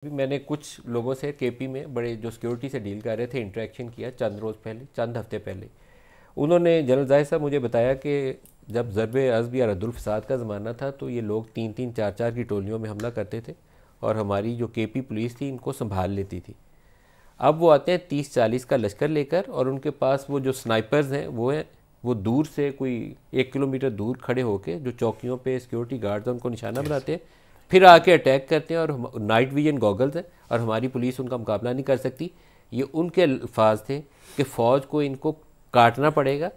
میں نے کچھ لوگوں سے کے پی میں بڑے جو سیکیورٹی سے ڈیل کر رہے تھے انٹریکشن کیا چند ہفتے پہلے. انہوں نے جنرل ظاہر صاحب مجھے بتایا کہ جب ضرب عضب یا رد الفساد کا زمانہ تھا تو یہ لوگ 3-4 کی ٹولیوں میں حملہ کرتے تھے اور ہماری جو کے پی پولیس تھی ان کو سنبھال لیتی تھی. اب وہ آتے ہیں 30-40 کا لشکر لے کر اور ان کے پاس وہ جو سنائپرز ہیں وہ دور سے کوئی 1 کلومیٹر دور کھڑے ہو کے جو چوکیوں پہ سیکیورٹی گارڈز ہیں ان کو نشانہ بناتے ہیں, پھر آ کے اٹیک کرتے ہیں اور نائٹ ویژن گوگلز ہیں اور ہماری پولیس ان کا مقابلہ نہیں کر سکتی. یہ ان کے الفاظ تھے کہ فوج کو ان کو کاٹنا پڑے گا,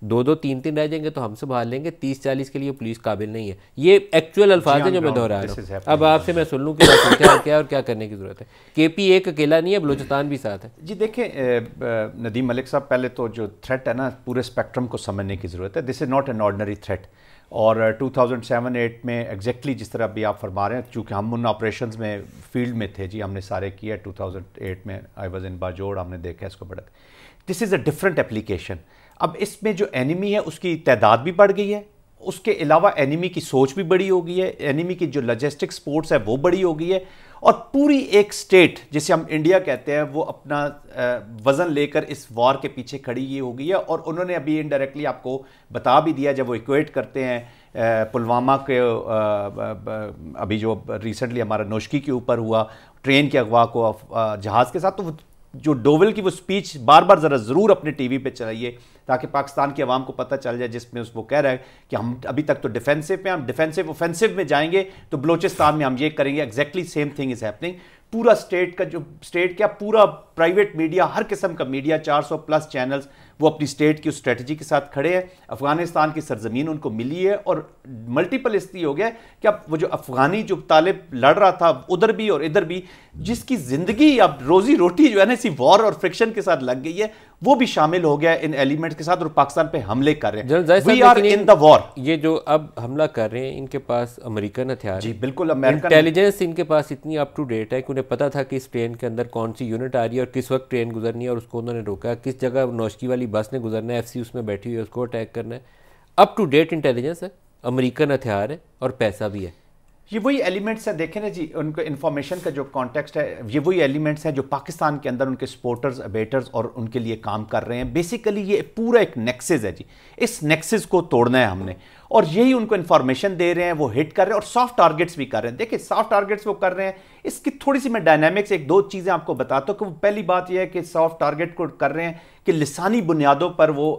2-3 رہ جائیں گے تو ہم سنبھال لیں گے, 30-40 کے لیے پولیس قابل نہیں ہے. یہ ایکچوئل الفاظ ہیں جو میں دہرا رہا ہوں. اب آپ سے میں سن لوں کہ کیا ہے اور کیا کرنے کی ضرورت ہے. کے پی ایک اکیلا نہیں ہے, بلوچستان بھی ساتھ ہے. جی دیکھیں ندیم ملک صاحب, پہلے تو جو تھریٹ ہے نا پورے اسپیکٹرم کو سمجھنے کی ضرورت ہے. This is not an ordinary threat. اور 2007-8 میں ایگزیکٹلی جس طرح بھی آپ فرما رہے ہیں, چونکہ ہم ان آپریشنز میں فیلڈ میں تھے, جی ہم نے سارے کیا 2008 میں. آئی واز ان باجوڑ, ہم نے دیکھا اس کو بڑک. دس از اے ڈفرنٹ اپلیکیشن. اب اس میں جو اینیمی ہے اس کی تعداد بھی بڑھ گئی ہے, اس کے علاوہ اینیمی کی سوچ بھی بڑی ہو گئی ہے, اینیمی کی جو لاجسٹک سپورٹس ہے وہ بڑی ہو گئی ہے, اور پوری ایک سٹیٹ جسے ہم انڈیا کہتے ہیں وہ اپنا وزن لے کر اس وار کے پیچھے کھڑی یہ ہو گئی ہے. اور انہوں نے ابھی انڈائریکٹلی آپ کو بتا بھی دیا, جب وہ ایکویٹ کرتے ہیں پلوامہ کے ابھی جو ریسنٹلی ہمارا نوشکی کے اوپر ہوا ٹرین کے اغوا کو جہاز کے ساتھ, تو جو ڈوول کی وہ سپیچ بار بار ضرور اپنے ٹی وی پہ چلائیے تاکہ پاکستان کی عوام کو پتہ چل جائے, جس میں وہ کہہ رہا ہے کہ ہم ابھی تک تو ڈیفینسو پہ, ہم ڈیفینسو اوفینسو میں جائیں گے تو بلوچستان میں ہم یہ کریں گے. Exactly same thing is happening. پورا اسٹیٹ کیا پورا پرائیویٹ میڈیا, ہر قسم کا میڈیا, 400+ چینلز وہ اپنی اسٹیٹ کی اسٹریٹجی کے ساتھ کھڑے ہیں. افغانستان کی سرزمین ان کو ملی ہے اور ملٹیپل اس لیے ہو گیا کہ اب وہ جو افغانی جو طالب لڑ رہا تھا ادھر بھی اور ادھر بھی, جس کی زندگی اب روزی روٹی جو ہے نا اسی وار اور فرکشن کے ساتھ لگ گئی ہے, وہ بھی شامل ہو گیا ان ایلیمنٹس کے ساتھ اور پاکستان پہ حملے کر رہے ہیں. وی آر ان دا وار. یہ جو اب حملہ کر رہے ہیں ان کے پاس امریکن ہتھیار, جی بالکل امریکن انٹیلیجنس ان کے پاس اتنی اپ ٹو ڈیٹ ہے کہ انہیں پتا تھا کہ اس ٹرین کے اندر کون سی یونٹ آ رہی ہے اور کس وقت ٹرین گزرنی ہے, اور اس کو انہوں نے روکا, کس جگہ نوشکی والی بس نے گزرنا ہے, FC اس میں بیٹھی ہوئی ہے, اس کو اٹیک کرنا ہے. اپ ٹو ڈیٹ انٹیلیجنس ہے, امریکن ہتھیار ہے اور پیسہ بھی ہے. یہ وہی ایلیمنٹس ہیں, دیکھیں نا جی ان کو انفارمیشن کا جو کانٹیکسٹ ہے, یہ وہی ایلیمنٹس ہیں جو پاکستان کے اندر ان کے سپورٹرز, ابیٹرز اور ان کے لیے کام کر رہے ہیں. بیسیکلی یہ پورا ایک نیکسس ہے جی, اس نیکسس کو توڑنا ہے ہم نے, اور یہی ان کو انفارمیشن دے رہے ہیں, وہ ہٹ کر رہے ہیں اور سافٹ ٹارگٹس بھی کر رہے ہیں. دیکھیں سافٹ ٹارگٹس وہ کر رہے ہیں, اس کی تھوڑی سی میں ڈائنامکس 1-2 چیزیں آپ کو بتاتا ہوں. کہ وہ پہلی بات یہ ہے کہ سافٹ ٹارگٹ کو کر رہے ہیں کہ لسانی بنیادوں پر وہ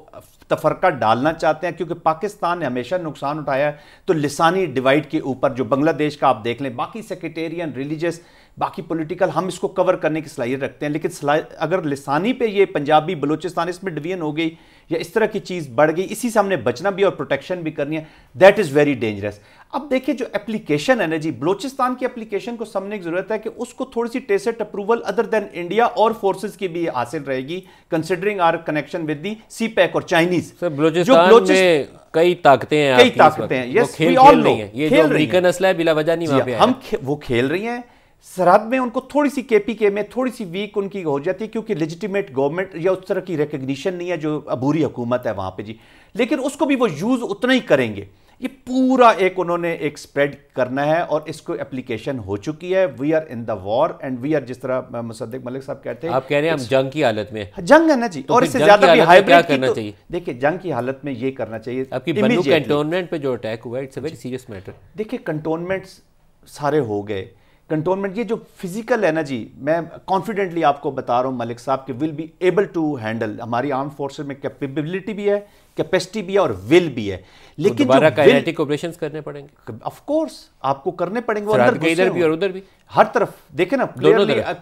تفرقہ ڈالنا چاہتے ہیں, کیونکہ پاکستان نے ہمیشہ نقصان اٹھایا ہے تو لسانی ڈیوائیڈ کے اوپر. جو بنگلہ دیش کا آپ دیکھ لیں, باقی سیکریٹیرین, ریلیجس, باقی پولیٹیکل, ہم اس کو کور کرنے کی صلاحیت رکھتے ہیں, لیکن اگر لسانی پہ یہ پنجابی بلوچستان اس میں ڈویژن ہو گئی یا اس طرح کی چیز بڑھ گئی, اسی سے ہم نے بچنا بھی اور پروٹیکشن بھی کرنی ہے. That is very dangerous. اب دیکھیں جو اپلیکیشن ہے نا جی, بلوچستان کی اپلیکیشن کو سمجھنے کی ضرورت ہے کہ اس کو تھوڑی سی tacit approval other than India اور فورسز کی بھی حاصل رہے گی, considering our connection with the CPEC اور چائنیز. بلوچستان میں کئی طاقتیں ہیں, کئی طاقتیں ہیں, یس کھیل رہی ہیں. یہ جو امریکن اسلحہ ہے بلا وجہ نہیں وہاں پہ ہم وہ کھیل رہی ہیں. سرحد میں ان کو تھوڑی سی کے پی کے میں تھوڑی سی ویک ان کی ہو جاتی ہے, کیونکہ لیجیٹیمیٹ گورنمنٹ یا اس طرح کی ریکگنیشن نہیں ہے جو عبوری حکومت ہے وہاں پہ جی, لیکن اس کو بھی وہ یوز اتنا ہی کریں گے. یہ پورا ایک انہوں نے ایک سپریڈ کرنا ہے اور اس کو اپلیکیشن ہو چکی ہے. We are in the war and we are, جس طرح مصدق ملک صاحب کہتے ہیں, آپ کہہ رہے ہیں ہم جنگ کی حالت میں, جنگ ہے نا جی, اور اس سے زیادہ بھی ہائبرڈ کرنا چاہیے. دیکھیں جنگ کی حالت میں یہ کرنا چاہیے. آپ کی بنو کنٹونمنٹ پہ جو اٹیک ہوا ہے it's a very serious matter. دیکھیں کنٹونمنٹس سارے ہو گئے. کنٹونمنٹ یہ جو فزیکل ہے نا جی, میں کانفیڈنٹلی آپ کو بتا رہا ہوں ملک صاحب کہ will be able to handle. ہماری آرم فورسز میں کیپیبلٹی بھی ہے, کیپیسٹی بھی ہے اور ول بھی ہے, لیکن دوبارہ کائنیٹک آپریشنز کرنے پڑیں گے. آف کورس آپ کو کرنے پڑیں گے, ادھر بھی اور ادھر بھی, ہر طرف. دیکھیں نا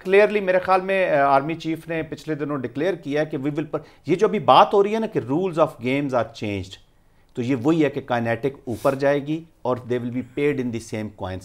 کلیئرلی میرے خیال میں آرمی چیف نے پچھلے دنوں ڈکلیئر کیا کہ وی ول, یہ جو ابھی بات ہو رہی ہے نا کہ rules of games are changed, تو یہ وہی ہے کہ کائنیٹک اوپر جائے گی اور they will be paid in the same coins.